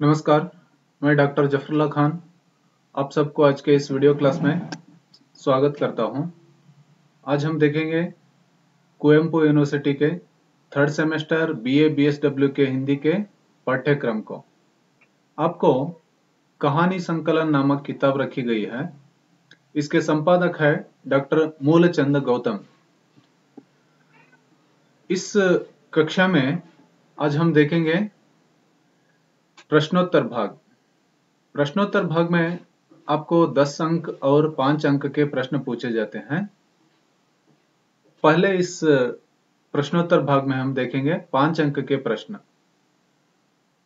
नमस्कार, मैं डॉक्टर जफरुल्लाह खान आप सबको आज के इस वीडियो क्लास में स्वागत करता हूं। आज हम देखेंगे कुवेम्पु यूनिवर्सिटी के थर्ड सेमेस्टर बीए बीएसडब्ल्यू के हिंदी के पाठ्यक्रम को। आपको कहानी संकलन नामक किताब रखी गई है। इसके संपादक है डॉक्टर मूलचंद गौतम। इस कक्षा में आज हम देखेंगे प्रश्नोत्तर भाग। प्रश्नोत्तर भाग में आपको 10 अंक और 5 अंक के प्रश्न पूछे जाते हैं। पहले इस प्रश्नोत्तर भाग में हम देखेंगे 5 अंक के प्रश्न।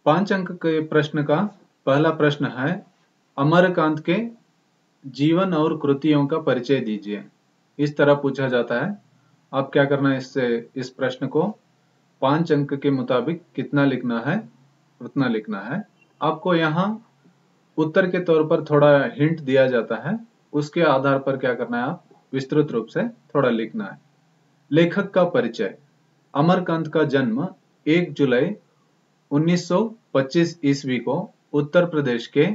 5 अंक के प्रश्न का पहला प्रश्न है, अमरकांत के जीवन और कृतियों का परिचय दीजिए। इस तरह पूछा जाता है। आप क्या करना है, इस प्रश्न को 5 अंक के मुताबिक कितना लिखना है उतना लिखना है। आपको यहाँ उत्तर के तौर पर थोड़ा हिंट दिया जाता है, उसके आधार पर क्या करना है, आप विस्तृत रूप से थोड़ा लिखना है। लेखक का परिचय। अमरकांत का जन्म 1 जुलाई 1925 ईस्वी को उत्तर प्रदेश के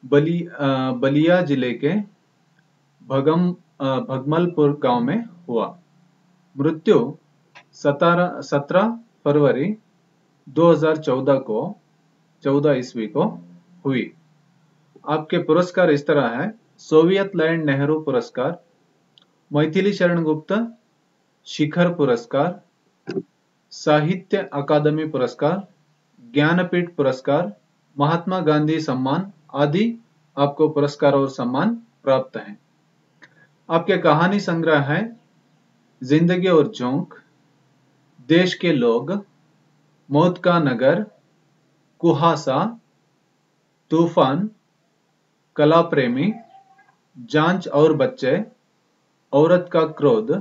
बलिया जिले के भगमलपुर गांव में हुआ। मृत्यु 17 फरवरी 2014 को 14 ईस्वी को हुई। आपके पुरस्कार इस तरह है, सोवियत लैंड नेहरू पुरस्कार, मैथिली शरण गुप्त शिखर पुरस्कार, साहित्य अकादमी पुरस्कार, ज्ञानपीठ पुरस्कार, महात्मा गांधी सम्मान आदि आपको पुरस्कार और सम्मान प्राप्त हैं। आपके कहानी संग्रह है जिंदगी और झोंक, देश के लोग, मौत का नगर, कुहासा, तूफान, कला प्रेमी, जांच और बच्चे, औरत का क्रोध,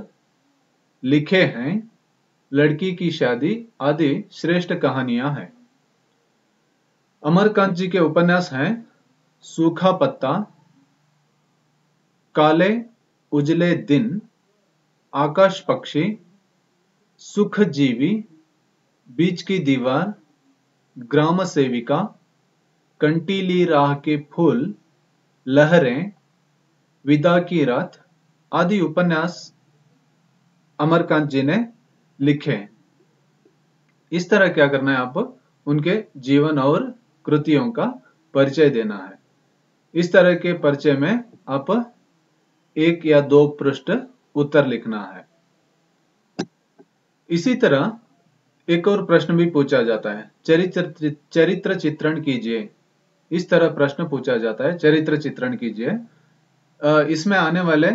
लिखे हैं, लड़की की शादी आदि श्रेष्ठ कहानियां हैं। अमरकांत जी के उपन्यास हैं सूखा पत्ता, काले उजले दिन, आकाश पक्षी, सुखजीवी, बीच की दीवार, ग्राम सेविका, कंटीली राह के फूल, लहरें, विदा की रात आदि उपन्यास अमरकांत जी ने लिखे। इस तरह क्या करना है, आप उनके जीवन और कृतियों का परिचय देना है। इस तरह के परिचय में आप 1 या 2 पृष्ठ उत्तर लिखना है। इसी तरह एक और प्रश्न भी पूछा जाता है, चरित्र चित्रण कीजिए। इस तरह प्रश्न पूछा जाता है, चरित्र चित्रण कीजिए। इसमें आने वाले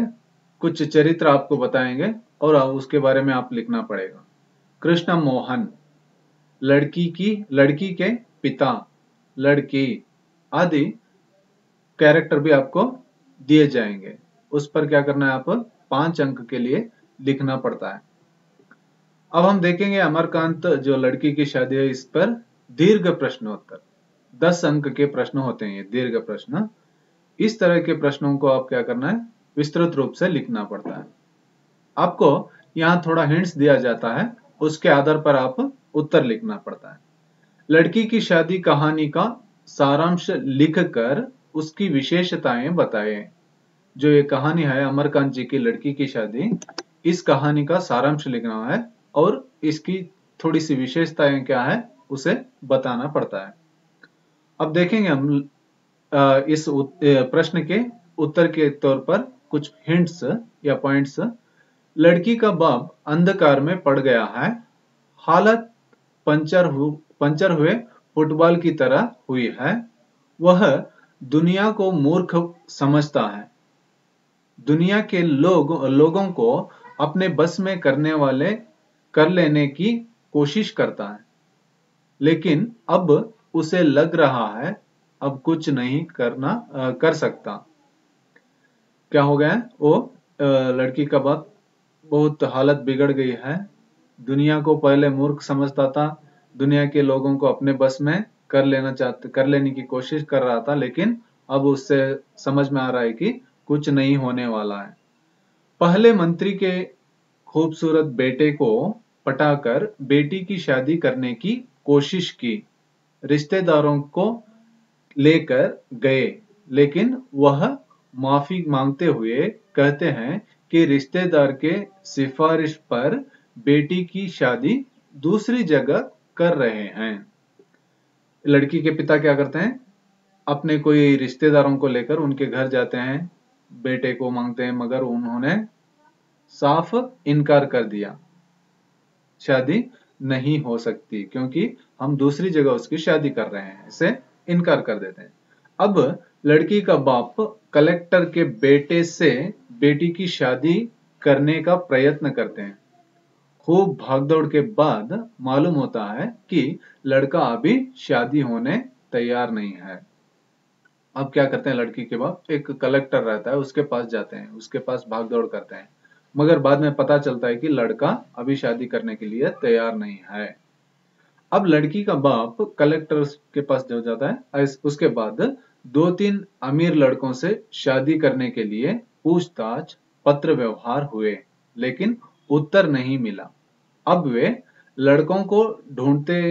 कुछ चरित्र आपको बताएंगे और उसके बारे में आप लिखना पड़ेगा। कृष्ण मोहन, लड़की के पिता, लड़की आदि कैरेक्टर भी आपको दिए जाएंगे। उस पर क्या करना है, आप 5 अंक के लिए लिखना पड़ता है। अब हम देखेंगे अमरकांत जो लड़की की शादी है, इस पर दीर्घ प्रश्नोत्तर 10 अंक के प्रश्न होते हैं, ये दीर्घ प्रश्न। इस तरह के प्रश्नों को आप क्या करना है, विस्तृत रूप से लिखना पड़ता है। आपको यहाँ थोड़ा हिंट्स दिया जाता है, उसके आधार पर आप उत्तर लिखना पड़ता है। लड़की की शादी कहानी का सारांश लिखकर उसकी विशेषताएं बताएं। जो ये कहानी है अमरकांत जी की लड़की की शादी, इस कहानी का सारांश लिखना है और इसकी थोड़ी सी विशेषताएं क्या है उसे बताना पड़ता है। अब देखेंगे हम इस प्रश्न के उत्तर के तौर पर कुछ हिंट्स या पॉइंट्स। लड़की का बाप अंधकार में पड़ गया है, हालत पंचर हुए फुटबॉल की तरह हुई है। वह दुनिया को मूर्ख समझता है, दुनिया के लोगों को अपने बस में कर लेने की कोशिश करता है, लेकिन अब उसे लग रहा है अब कुछ नहीं कर सकता। क्या हो गया, वो लड़की का बाप बहुत हालत बिगड़ गई है, दुनिया को पहले मूर्ख समझता था, दुनिया के लोगों को अपने बस में कर लेने की कोशिश कर रहा था, लेकिन अब उससे समझ में आ रहा है कि कुछ नहीं होने वाला है। पहले मंत्री के खूबसूरत बेटे को पटाकर बेटी की शादी करने की कोशिश की। रिश्तेदारों को लेकर गए, लेकिन वह माफी मांगते हुए कहते हैं कि रिश्तेदार के सिफारिश पर बेटी की शादी दूसरी जगह कर रहे हैं। लड़की के पिता क्या करते हैं, अपने कोई रिश्तेदारों को लेकर उनके घर जाते हैं, बेटे को मांगते हैं, मगर उन्होंने साफ इनकार कर दिया, शादी नहीं हो सकती क्योंकि हम दूसरी जगह उसकी शादी कर रहे हैं, इसे इनकार कर देते हैं। अब लड़की का बाप कलेक्टर के बेटे से बेटी की शादी करने का प्रयत्न करते हैं। खूब भागदौड़ के बाद मालूम होता है कि लड़का अभी शादी होने तैयार नहीं है। अब क्या करते हैं लड़की के बाप, एक कलेक्टर रहता है उसके पास जाते हैं, उसके पास भागदौड़ करते हैं, मगर बाद में पता चलता है कि लड़का अभी शादी करने के लिए तैयार नहीं है। अब लड़की का बाप कलेक्टर के पास जो जाता है, उसके बाद 2-3 अमीर लड़कों से शादी करने के लिए पूछताछ पत्र व्यवहार हुए, लेकिन उत्तर नहीं मिला। अब वे लड़कों को ढूंढते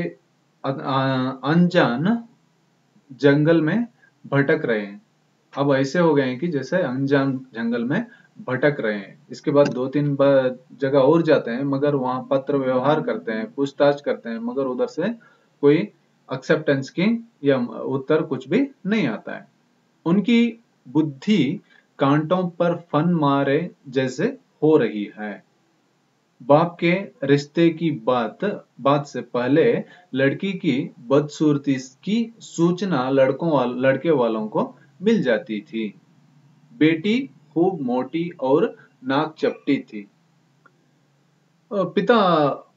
अनजान जंगल में भटक रहे हैं। अब ऐसे हो गए हैं कि जैसे अनजान जंगल में भटक रहे हैं। इसके बाद 2-3 जगह और जाते हैं, मगर वहां पत्र व्यवहार करते हैं, पूछताछ करते हैं, मगर उधर से कोई एक्सेप्टेंस की या उत्तर कुछ भी नहीं आता है। उनकी बुद्धि कांटों पर फन मारे जैसे हो रही है। बाप के रिश्ते की बात से पहले लड़की की बदसूरती की सूचना लड़के वालों को मिल जाती थी। बेटी खूब मोटी और नाक चपटी थी। पिता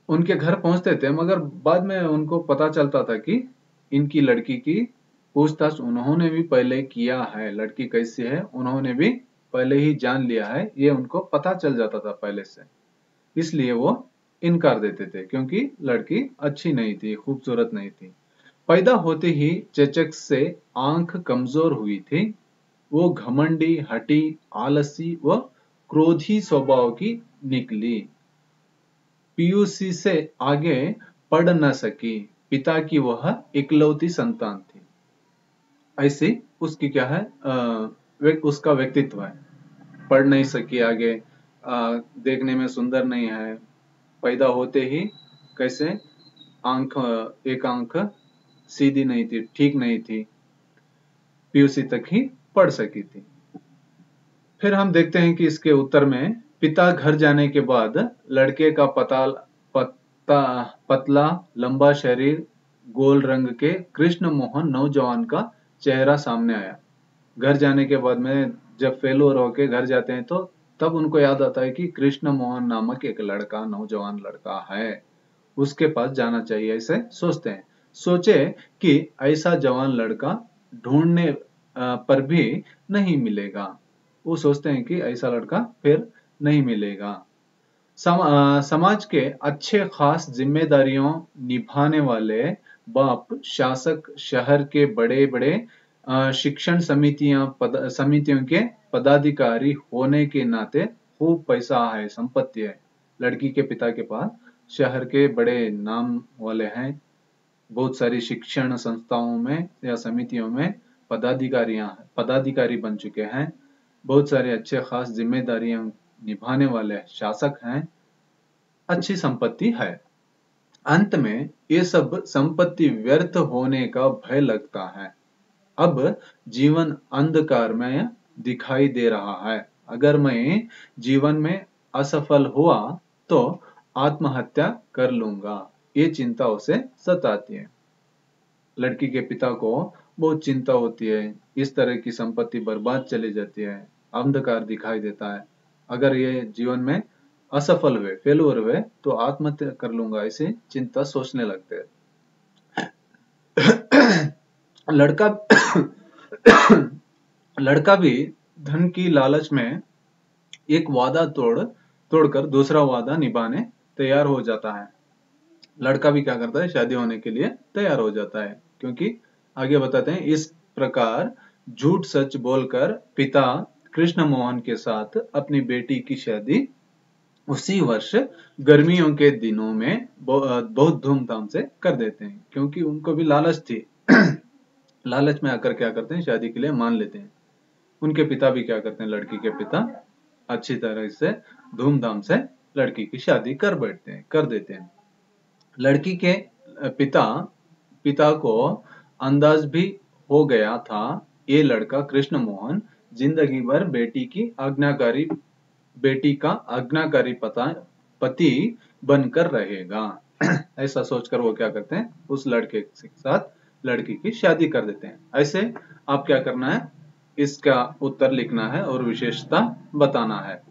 उनके घर पहुंचते थे, मगर बाद में उनको पता चलता था कि इनकी लड़की की पूछताछ उन्होंने भी पहले किया है, लड़की कैसी है उन्होंने भी पहले ही जान लिया है, ये उनको पता चल जाता था पहले से। इसलिए वो इनकार देते थे क्योंकि लड़की अच्छी नहीं थी, खूबसूरत नहीं थी। पैदा होते ही चेचक से आंख कमजोर हुई थी। वो घमंडी, हठी, आलसी व क्रोधी स्वभाव की निकली। पीयूसी से आगे पढ़ न सकी। पिता की वह इकलौती संतान थी। ऐसी उसकी क्या है, उसका व्यक्तित्व है। पढ़ नहीं सकी आगे, देखने में सुंदर नहीं है, पैदा होते ही कैसे एक आंख सीधी नहीं थी, ठीक नहीं थी, पीयूसी तक ही पढ़ सकी थी। फिर हम देखते हैं कि इसके उत्तर में पिता घर जाने के बाद लड़के का पतला लंबा शरीर, गोल रंग के कृष्ण मोहन नौजवान का चेहरा सामने आया। घर जाने के बाद में जब फेलोर होके घर जाते हैं तो तब उनको याद आता है कि कृष्ण मोहन नामक एक लड़का, नौजवान लड़का है, उसके पास जाना चाहिए, ऐसे सोचते हैं। सोचे कि ऐसा जवान लड़का ढूंढने पर भी नहीं मिलेगा। वो सोचते हैं कि ऐसा लड़का फिर नहीं मिलेगा। समाज के अच्छे खास जिम्मेदारियों निभाने वाले बाप शासक, शहर के बड़े बड़े शिक्षण समितियों के पदाधिकारी होने के नाते खूब पैसा है, संपत्ति है। लड़की के पिता के पास शहर के बड़े नाम वाले हैं, बहुत सारी शिक्षण संस्थाओं में या समितियों में पदाधिकारी बन चुके हैं, बहुत सारे अच्छे खास जिम्मेदारियां निभाने वाले शासक हैं, अच्छी संपत्ति है। अंत में ये सब संपत्ति व्यर्थ होने का भय लगता है। अब जीवन अंधकार में दिखाई दे रहा है। अगर मैं जीवन में असफल हुआ तो आत्महत्या कर लूंगा, ये चिंता उसे सताती है। लड़की के पिता को बहुत चिंता होती है, इस तरह की संपत्ति बर्बाद चली जाती है, अंधकार दिखाई देता है। अगर ये जीवन में असफल हुए, फेलुअर हुए तो आत्महत्या कर लूंगा, ऐसी चिंता सोचने लगते हैं। लड़का भी धन की लालच में एक वादा तोड़कर दूसरा वादा निभाने तैयार हो जाता है। लड़का भी क्या करता है, शादी होने के लिए तैयार हो जाता है, क्योंकि आगे बताते हैं इस प्रकार झूठ सच बोलकर पिता कृष्ण मोहन के साथ अपनी बेटी की शादी उसी वर्ष गर्मियों के दिनों में बहुत धूमधाम से कर देते हैं, क्योंकि उनको भी लालच थी। लालच में आकर क्या करते हैं, शादी के लिए मान लेते हैं। उनके पिता भी क्या करते हैं, लड़की के पिता अच्छी तरह से धूमधाम से लड़की की शादी कर देते हैं। लड़की के पिता पिता को अंदाज भी हो गया था, ये लड़का कृष्ण मोहन जिंदगी भर बेटी का आज्ञाकारी पति बनकर रहेगा। ऐसा सोचकर वो क्या करते हैं, उस लड़के के साथ लड़की की शादी कर देते हैं। ऐसे आप क्या करना है, इसका उत्तर लिखना है और विशेषता बताना है।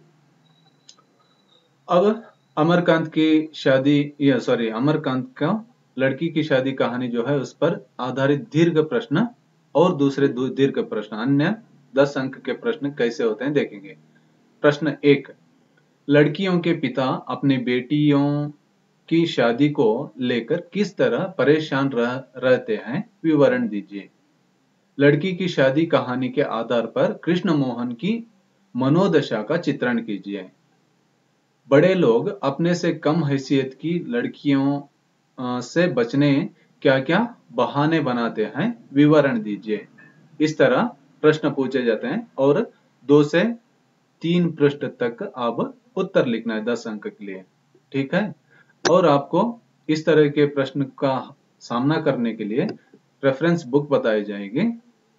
अब अमरकांत की शादी या सॉरी अमरकांत का लड़की की शादी कहानी जो है उस पर आधारित दीर्घ प्रश्न और दूसरे दीर्घ प्रश्न अन्य 10 अंक के प्रश्न कैसे होते हैं देखेंगे। प्रश्न 1, लड़कियों के पिता अपनी बेटियों की शादी को लेकर किस तरह परेशान रहते हैं, विवरण दीजिए। लड़की की शादी कहानी के आधार पर कृष्ण मोहन की मनोदशा का चित्रण कीजिए। बड़े लोग अपने से कम हैसियत की लड़कियों से बचने क्या क्या बहाने बनाते हैं, विवरण दीजिए। इस तरह प्रश्न पूछे जाते हैं और 2 से 3 पृष्ठ तक आप उत्तर लिखना है 10 अंक के लिए, ठीक है। और आपको इस तरह के प्रश्न का सामना करने के लिए रेफरेंस बुक बताई जाएगी।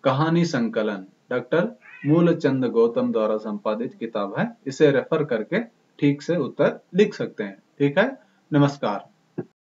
कहानी संकलन डॉक्टर मूलचंद गौतम द्वारा संपादित किताब है, इसे रेफर करके ठीक से उत्तर लिख सकते हैं, ठीक है। नमस्कार।